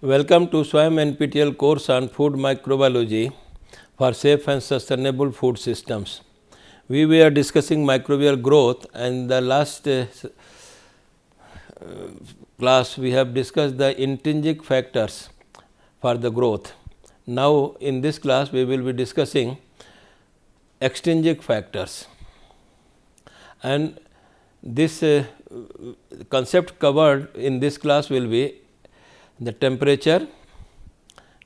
Welcome to SWAYAM NPTEL course on food microbiology for safe and sustainable food systems. We were discussing microbial growth, and the last class we have discussed the intrinsic factors for the growth. Now in this class we will be discussing extrinsic factors, and this concept covered in this class will be the temperature,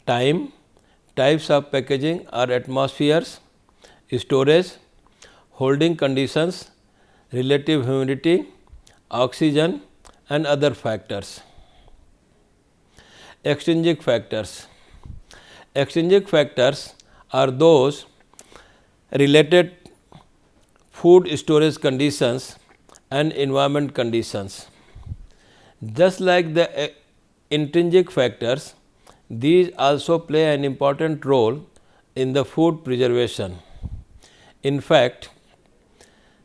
time, types of packaging or atmospheres, storage, holding conditions, relative humidity, oxygen and other factors. Extrinsic factors. Extrinsic factors are those related food storage conditions and environment conditions. Just like the intrinsic factors, these also play an important role in the food preservation. In fact,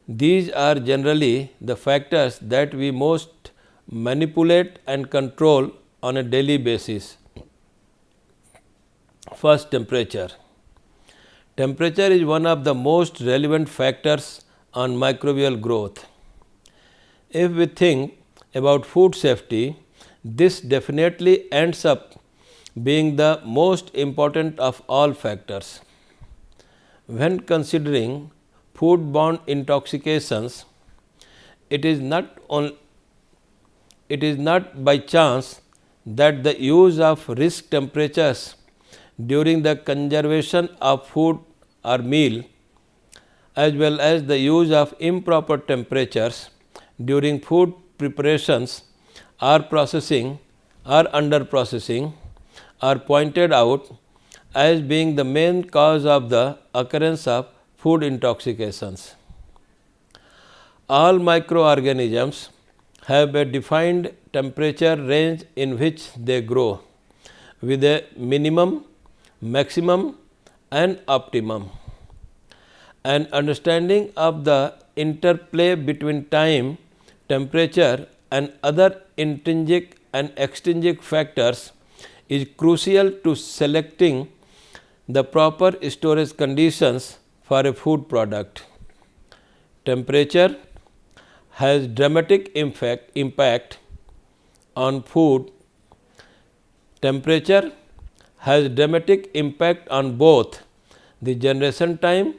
these are generally the factors that we most manipulate and control on a daily basis. First, temperature. Temperature is one of the most relevant factors on microbial growth. If we think about food safety, this definitely ends up being the most important of all factors. When considering foodborne intoxications, it is not by chance that the use of risk temperatures during the conservation of food or meal, as well as the use of improper temperatures during food preparations or processing or under processing are pointed out as being the main cause of the occurrence of food intoxications. All microorganisms have a defined temperature range in which they grow, with a minimum, maximum and optimum. An understanding of the interplay between time, temperature and other intrinsic and extrinsic factors is crucial to selecting the proper storage conditions for a food product. Temperature has dramatic impact on food. Temperature has dramatic impact on both the generation time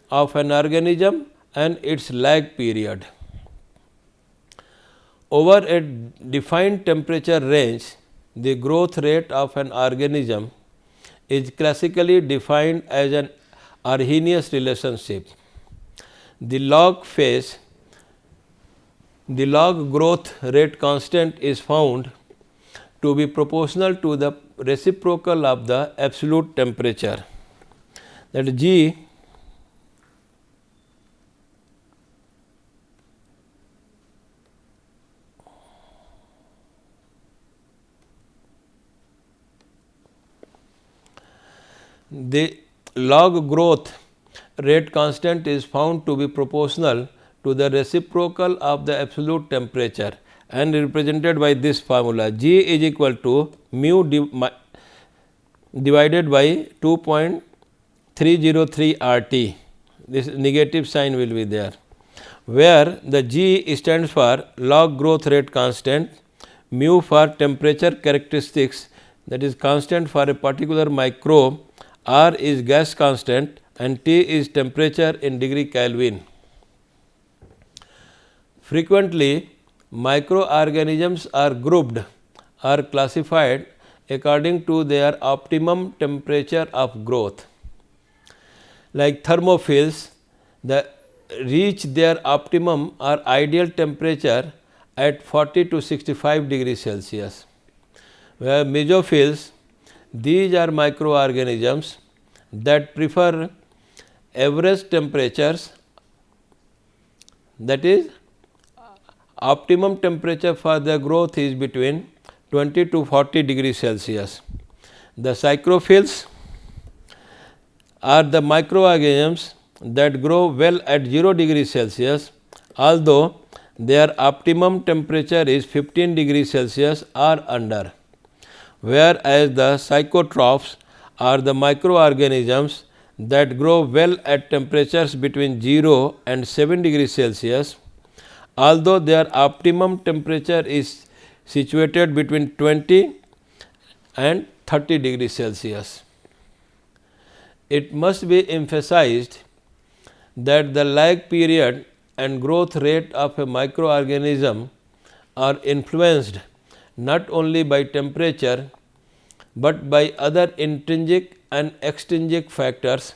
of an organism and its lag period. Over a defined temperature range, the growth rate of an organism is classically defined as an Arrhenius relationship. The log growth rate constant is found to be proportional to the reciprocal of the absolute temperature, that is G The log growth rate constant is found to be proportional to the reciprocal of the absolute temperature and represented by this formula: G is equal to mu divided by 2.303 RT. This negative sign will be there, where the G stands for log growth rate constant, mu for temperature characteristics, that is constant for a particular microbe, R is gas constant and T is temperature in degree Kelvin. Frequently, microorganisms are grouped or classified according to their optimum temperature of growth. Like thermophils, reach their optimum or ideal temperature at 40 to 65 degrees Celsius, where mesophils, these are microorganisms that prefer average temperatures, that is optimum temperature for their growth is between 20 to 40 degrees Celsius. The psychrophils are the microorganisms that grow well at 0 degrees Celsius, although their optimum temperature is 15 degrees Celsius or under. whereas the psychotrophs are the microorganisms that grow well at temperatures between 0 and 7 degrees Celsius, although their optimum temperature is situated between 20 and 30 degrees Celsius. It must be emphasized that the lag period and growth rate of a microorganism are influenced not only by temperature, but by other intrinsic and extrinsic factors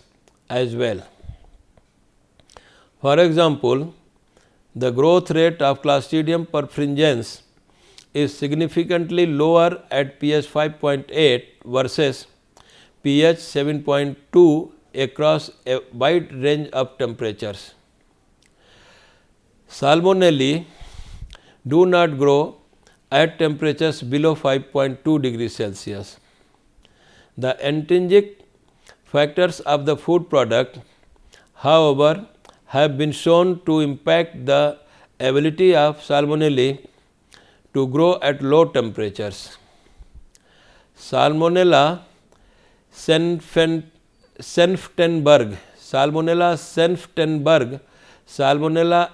as well. For example, the growth rate of Clostridium perfringens is significantly lower at pH 5.8 versus pH 7.2 across a wide range of temperatures. Salmonella do not grow at temperatures below 5.2 degrees Celsius. The intrinsic factors of the food product, however, have been shown to impact the ability of Salmonella to grow at low temperatures. Salmonella senftenberg, Salmonella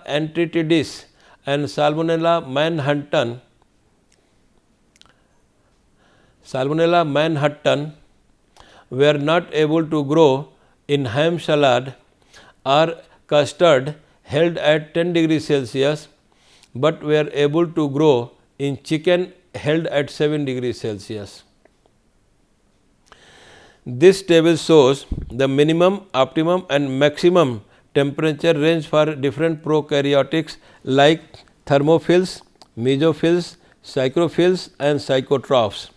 entritidis and Salmonella manhattan were not able to grow in ham salad or custard held at 10 degrees Celsius, but were able to grow in chicken held at 7 degrees Celsius. This table shows the minimum, optimum and maximum temperature range for different prokaryotics like thermophils, mesophils, psychrophils and psychotrophs.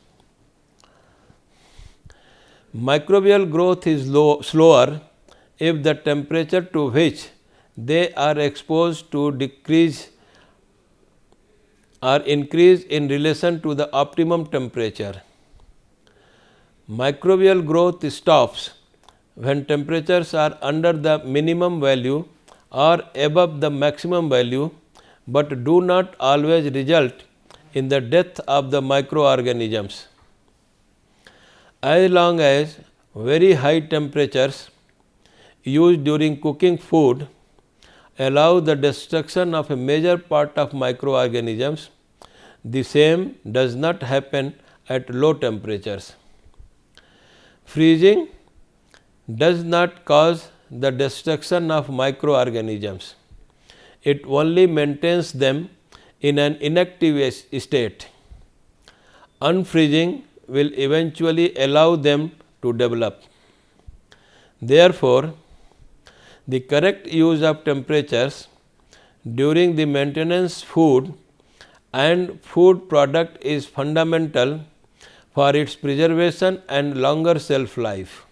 Microbial growth is slower if the temperature to which they are exposed to decrease or increase in relation to the optimum temperature. Microbial growth stops when temperatures are under the minimum value or above the maximum value, but do not always result in the death of the microorganisms. As long as very high temperatures used during cooking food allow the destruction of a major part of microorganisms, the same does not happen at low temperatures. Freezing does not cause the destruction of microorganisms. It only maintains them in an inactive state. Unfreezing will eventually allow them to develop. Therefore, the correct use of temperatures during the maintenance food and food product is fundamental for its preservation and longer shelf life.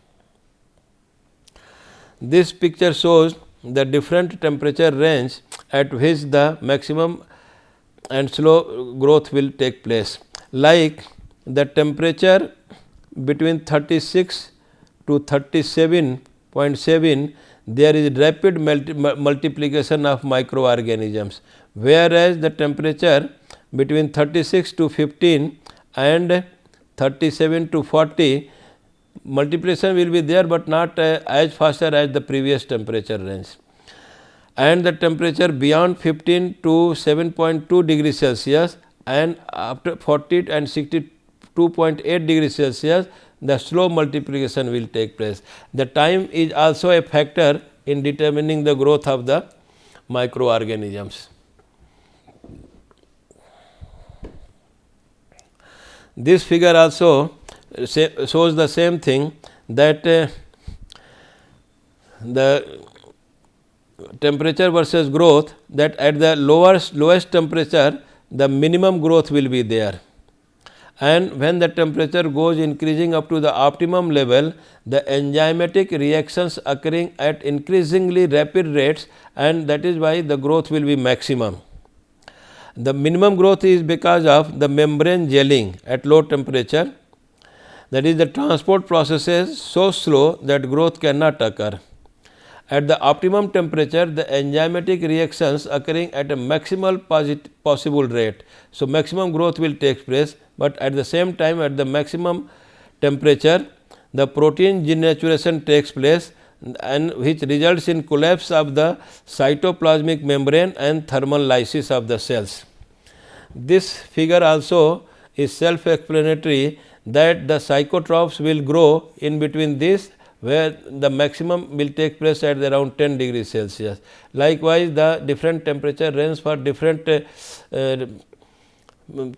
This picture shows the different temperature range at which the maximum and slow growth will take place. Like the temperature between 36 to 37.7, there is rapid multiplication of microorganisms, whereas the temperature between 36 to 15 and 37 to 40, multiplication will be there, but not as faster as the previous temperature range. And the temperature beyond 15 to 7.2 degrees Celsius and after 40 and 62.8 degrees Celsius, the slow multiplication will take place. The time is also a factor in determining the growth of the microorganisms. This figure also shows the same thing, that the temperature versus growth, that at the lowest temperature the minimum growth will be there, and when the temperature goes increasing up to the optimum level, the enzymatic reactions occurring at increasingly rapid rates, and that is why the growth will be maximum. The minimum growth is because of the membrane gelling at low temperature, that is the transport process is so slow that growth cannot occur. At the optimum temperature, the enzymatic reactions occurring at a maximal possible rate. So, maximum growth will take place, but at the same time at the maximum temperature the protein denaturation takes place and which results in collapse of the cytoplasmic membrane and thermal lysis of the cells. This figure also is self-explanatory that the psychotrophs will grow in between this, where the maximum will take place at around 10 degrees Celsius. Likewise, the different temperature range for different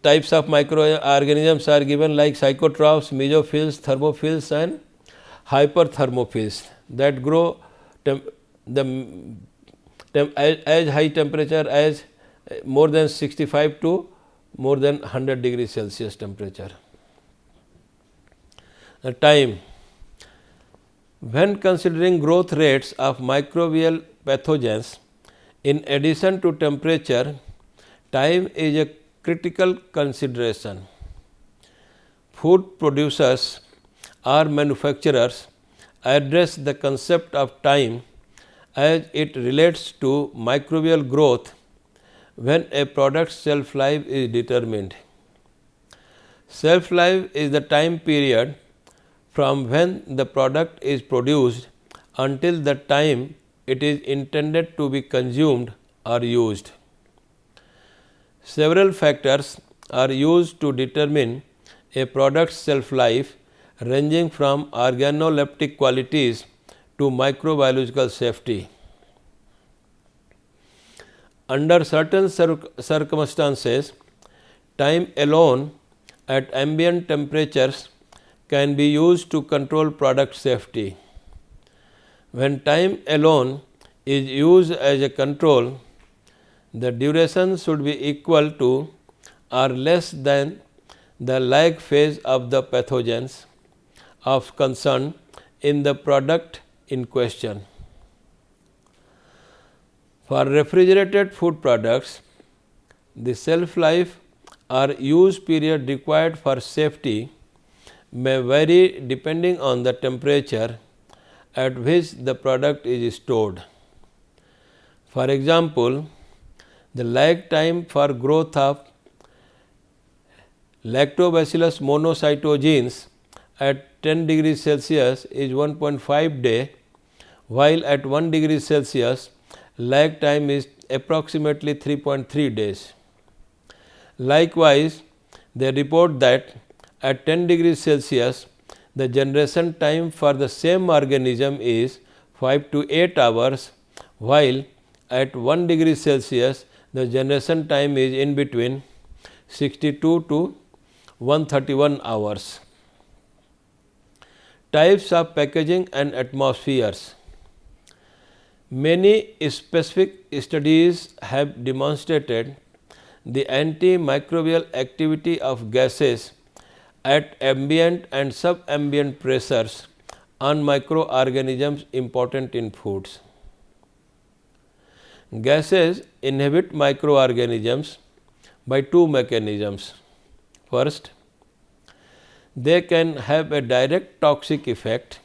types of microorganisms are given, like psychotrophs, mesophils, thermophils and hyperthermophils that grow as high temperature as more than 65 to more than 100 degrees Celsius temperature. The time. When considering growth rates of microbial pathogens, in addition to temperature, time is a critical consideration. Food producers or manufacturers address the concept of time as it relates to microbial growth when a product's shelf life is determined. Shelf life is the time period from when the product is produced until the time it is intended to be consumed or used. Several factors are used to determine a product's shelf life, ranging from organoleptic qualities to microbiological safety. Under certain circumstances, time alone at ambient temperatures can be used to control product safety. When time alone is used as a control, the duration should be equal to or less than the lag phase of the pathogens of concern in the product in question. For refrigerated food products, the shelf life or use period required for safety may vary depending on the temperature at which the product is stored. For example, the lag time for growth of Lactobacillus monocytogenes at 10 degrees Celsius is 1.5 day, while at 1 degree Celsius lag time is approximately 3.3 days. Likewise, they report that at 10 degrees Celsius, the generation time for the same organism is 5 to 8 hours, while at 1 degree Celsius, the generation time is in between 62 to 131 hours. Types of packaging and atmospheres. Many specific studies have demonstrated the antimicrobial activity of gases at ambient and subambient pressures on microorganisms important in foods. Gases inhibit microorganisms by two mechanisms. First, they can have a direct toxic effect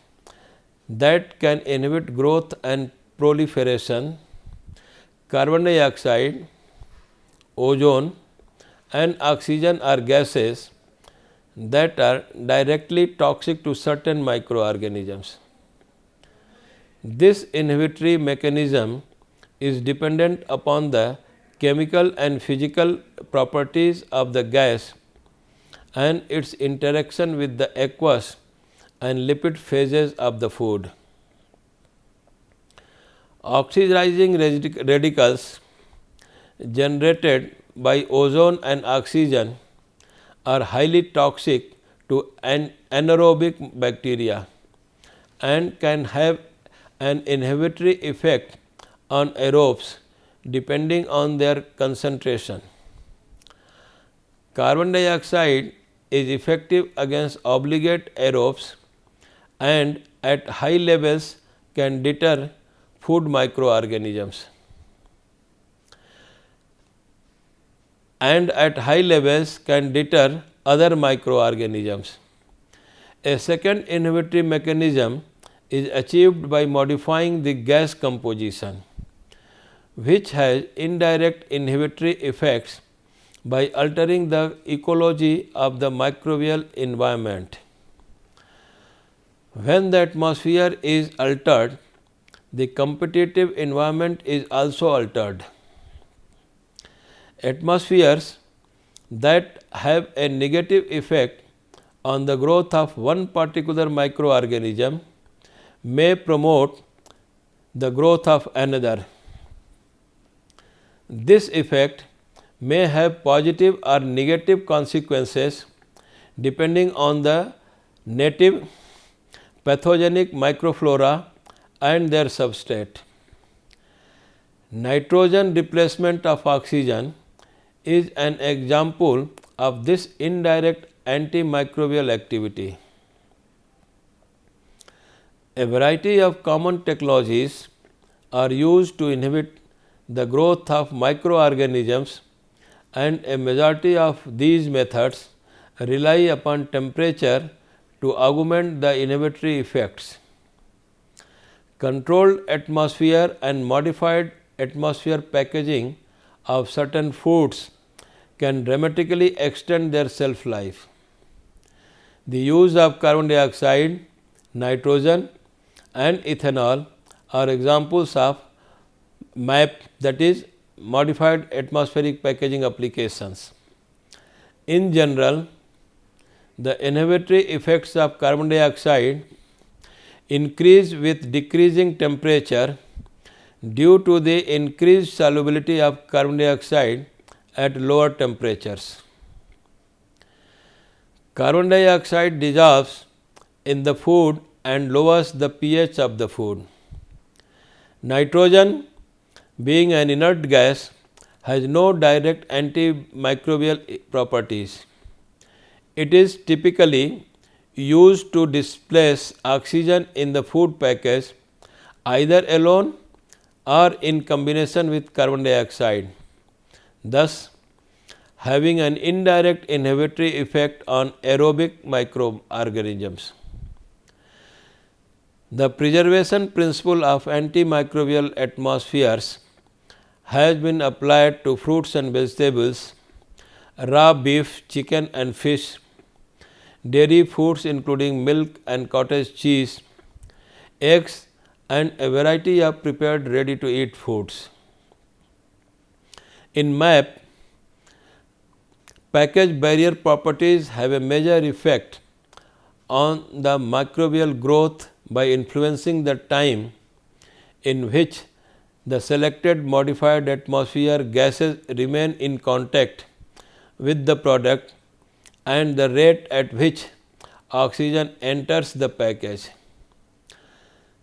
that can inhibit growth and proliferation. Carbon dioxide, ozone and oxygen are gases that are directly toxic to certain microorganisms. This inhibitory mechanism is dependent upon the chemical and physical properties of the gas and its interaction with the aqueous and lipid phases of the food. Oxidizing radicals generated by ozone and oxygen are highly toxic to anaerobic bacteria and can have an inhibitory effect on aerobes depending on their concentration. Carbon dioxide is effective against obligate aerobes and at high levels can deter food microorganisms. And at high levels can deter other microorganisms. A second inhibitory mechanism is achieved by modifying the gas composition, which has indirect inhibitory effects by altering the ecology of the microbial environment. When the atmosphere is altered, the competitive environment is also altered. Atmospheres that have a negative effect on the growth of one particular microorganism may promote the growth of another. This effect may have positive or negative consequences depending on the native pathogenic microflora and their substrate. Nitrogen replacement of oxygen is an example of this indirect antimicrobial activity. A variety of common technologies are used to inhibit the growth of microorganisms, and a majority of these methods rely upon temperature to augment the inhibitory effects. Controlled atmosphere and modified atmosphere packaging of certain foods can dramatically extend their shelf life. The use of carbon dioxide, nitrogen and ethanol are examples of MAP, that is modified atmospheric packaging applications. In general, the inhibitory effects of carbon dioxide increase with decreasing temperature due to the increased solubility of carbon dioxide at lower temperatures. Carbon dioxide dissolves in the food and lowers the pH of the food. Nitrogen, being an inert gas, has no direct antimicrobial properties. It is typically used to displace oxygen in the food package either alone or in combination with carbon dioxide, thus having an indirect inhibitory effect on aerobic microorganisms. The preservation principle of antimicrobial atmospheres has been applied to fruits and vegetables, raw beef, chicken and fish, dairy foods including milk and cottage cheese, eggs and a variety of prepared ready to eat foods. In MAP, package barrier properties have a major effect on the microbial growth by influencing the time in which the selected modified atmosphere gases remain in contact with the product and the rate at which oxygen enters the package.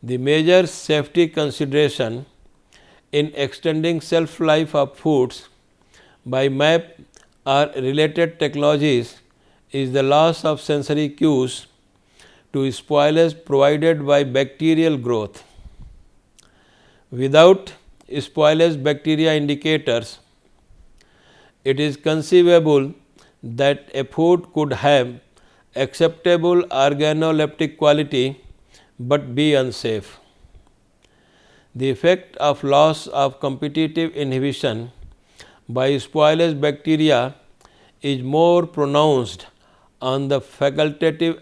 The major safety consideration in extending shelf life of foods by MAP or related technologies is the loss of sensory cues to spoilage provided by bacterial growth. Without spoilage bacteria indicators, it is conceivable that a food could have acceptable organoleptic quality but be unsafe. The effect of loss of competitive inhibition by spoilage bacteria is more pronounced on the facultative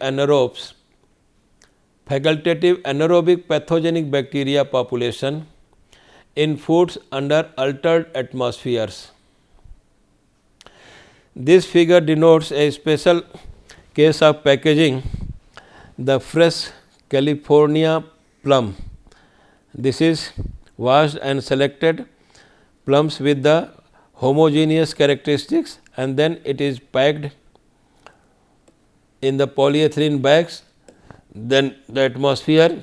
anaerobic pathogenic bacteria population in foods under altered atmospheres. This figure denotes a special case of packaging the fresh California plum. This is washed and selected plums with the homogeneous characteristics, and then it is packed in the polyethylene bags. Then the atmosphere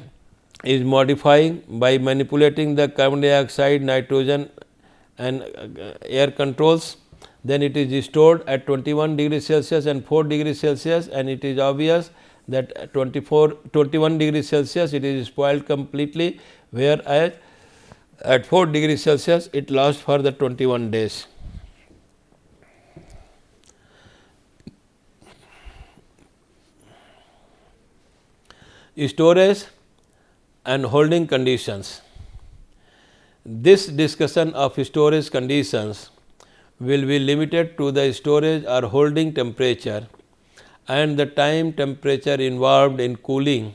is modifying by manipulating the carbon dioxide, nitrogen and air controls. Then it is stored at 21 degrees Celsius and 4 degrees Celsius, and it is obvious that at 21 degrees Celsius it is spoiled completely, whereas at 4 degrees Celsius it lasts for the 21 days. Storage and holding conditions. This discussion of storage conditions will be limited to the storage or holding temperature and the time temperature involved in cooling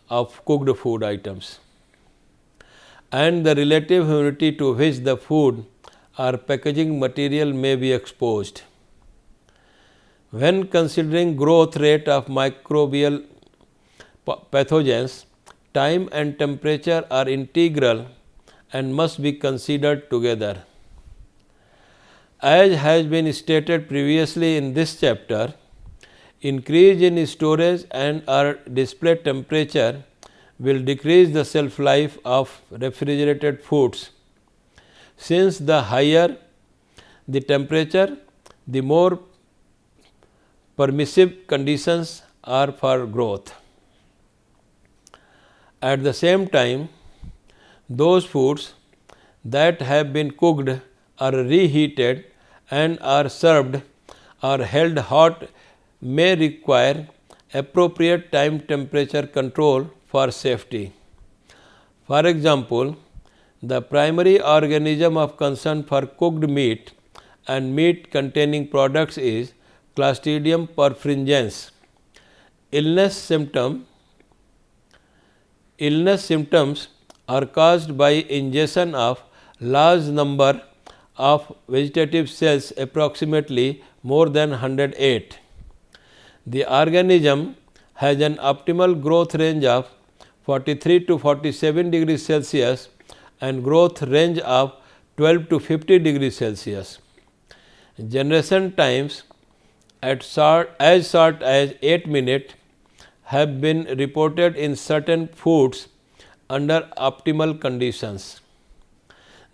of cooked food items, and the relative humidity to which the food or packaging material may be exposed. When considering growth rate of microbial pathogens, time and temperature are integral and must be considered together. As has been stated previously in this chapter, increase in storage and or display temperature will decrease the shelf life of refrigerated foods, since the higher the temperature, the more permissive conditions are for growth. At the same time, those foods that have been cooked or reheated and are served or held hot may require appropriate time temperature control for safety. For example, the primary organism of concern for cooked meat and meat containing products is Clostridium perfringens. Illness symptoms are caused by ingestion of large number of vegetative cells, approximately more than 108. The organism has an optimal growth range of 43 to 47 degrees Celsius and growth range of 12 to 50 degrees Celsius. Generation times as short as 8 minutes have been reported in certain foods under optimal conditions.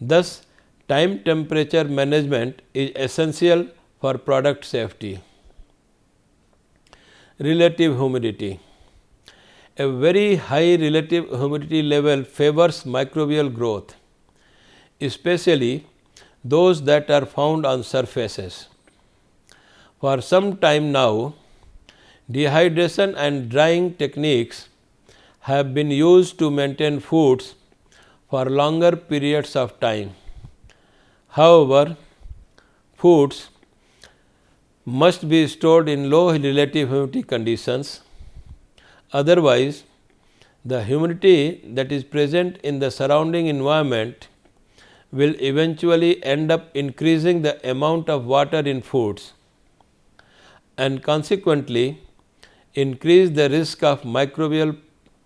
Thus, time temperature management is essential for product safety. Relative humidity. A very high relative humidity level favors microbial growth, especially those that are found on surfaces. For some time now, dehydration and drying techniques have been used to maintain foods for longer periods of time. However, foods must be stored in low relative humidity conditions. Otherwise, the humidity that is present in the surrounding environment will eventually end up increasing the amount of water in foods and consequently increase the risk of microbial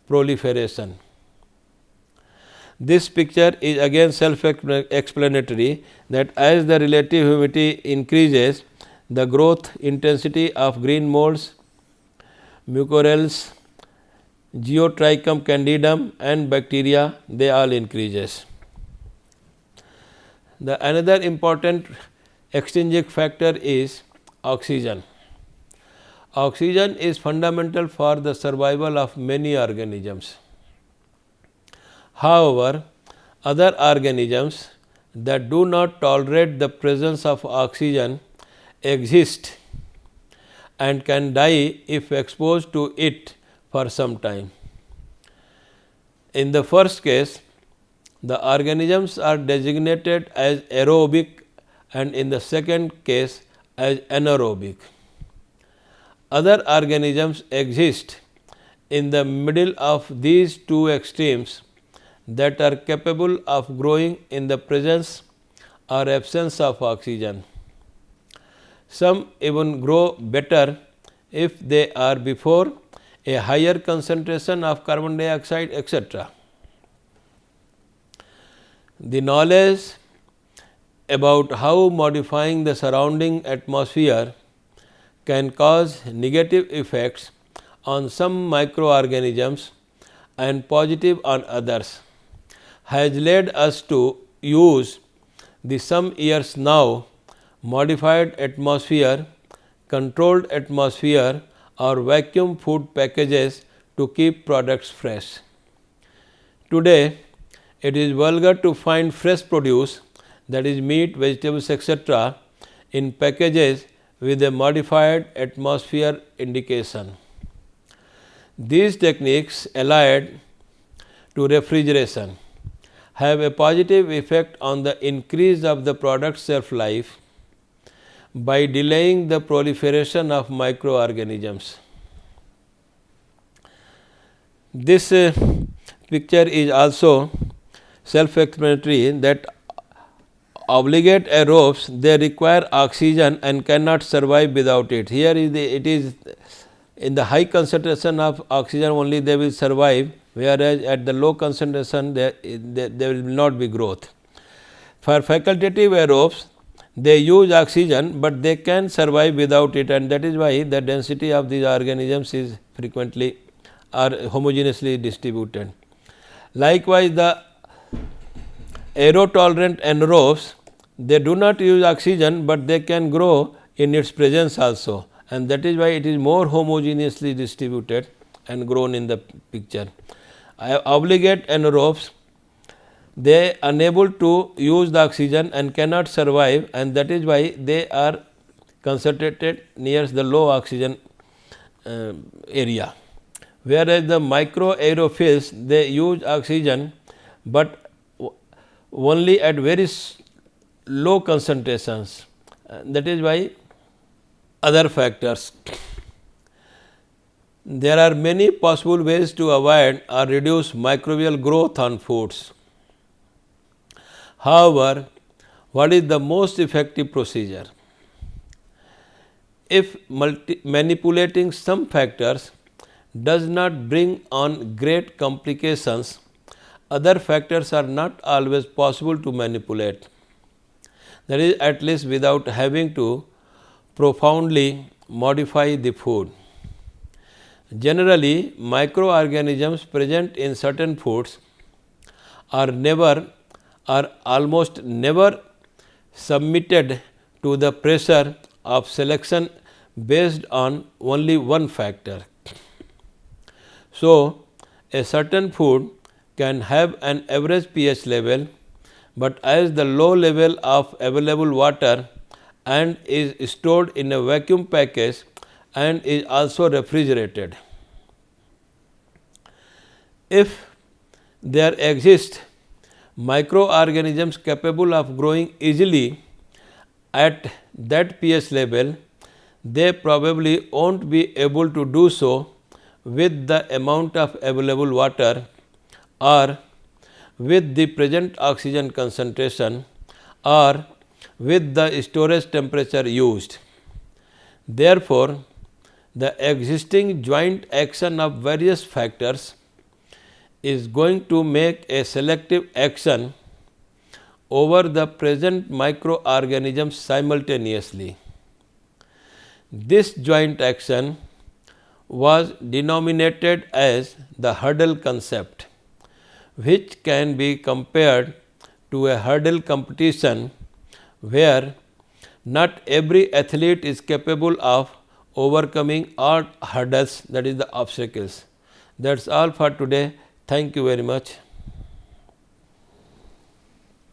proliferation. This picture is again self-explanatory that as the relative humidity increases, the growth intensity of green molds, mucorales, Geotrichum candidum and bacteria, they all increases. The another important extrinsic factor is oxygen. Oxygen is fundamental for the survival of many organisms. However, other organisms that do not tolerate the presence of oxygen exist and can die if exposed to it for some time. In the first case, the organisms are designated as aerobic, and in the second case as anaerobic. Other organisms exist in the middle of these two extremes that are capable of growing in the presence or absence of oxygen. Some even grow better if they are before a higher concentration of carbon dioxide, etc. The knowledge about how modifying the surrounding atmosphere can cause negative effects on some microorganisms and positive on others has led us to use the some years now modified atmosphere, controlled atmosphere or vacuum food packages to keep products fresh. Today, it is vulgar to find fresh produce, that is meat, vegetables, etc., in packages with a modified atmosphere indication. These techniques allied to refrigeration have a positive effect on the increase of the product shelf life by delaying the proliferation of microorganisms. This picture is also self-explanatory that obligate aerobes, they require oxygen and cannot survive without it. Here is it is in the high concentration of oxygen only they will survive, whereas at the low concentration there will not be growth. For facultative aerobes, they use oxygen, but they can survive without it, and that is why the density of these organisms is frequently or homogeneously distributed. Likewise, the aerotolerant anaerobes, they do not use oxygen, but they can grow in its presence also, and that is why it is more homogeneously distributed and grown in the picture. Obligate anaerobes, they are unable to use the oxygen and cannot survive, and that is why they are concentrated near the low oxygen area. Whereas the microaerophils, they use oxygen, but only at very low concentrations, that is why other factors. There are many possible ways to avoid or reduce microbial growth on foods. However, what is the most effective procedure? If manipulating some factors does not bring on great complications, other factors are not always possible to manipulate. That is, at least without having to profoundly modify the food. Generally, microorganisms present in certain foods are never or almost never submitted to the pressure of selection based on only one factor. So, a certain food can have an average pH level, but as the low level of available water and is stored in a vacuum package and is also refrigerated. If there exist microorganisms capable of growing easily at that pH level, they probably won't be able to do so with the amount of available water or with the present oxygen concentration or with the storage temperature used. Therefore, the existing joint action of various factors is going to make a selective action over the present microorganisms simultaneously. This joint action was denominated as the hurdle concept, which can be compared to a hurdle competition where not every athlete is capable of overcoming all hurdles, that is the obstacles. That is all for today. Thank you very much.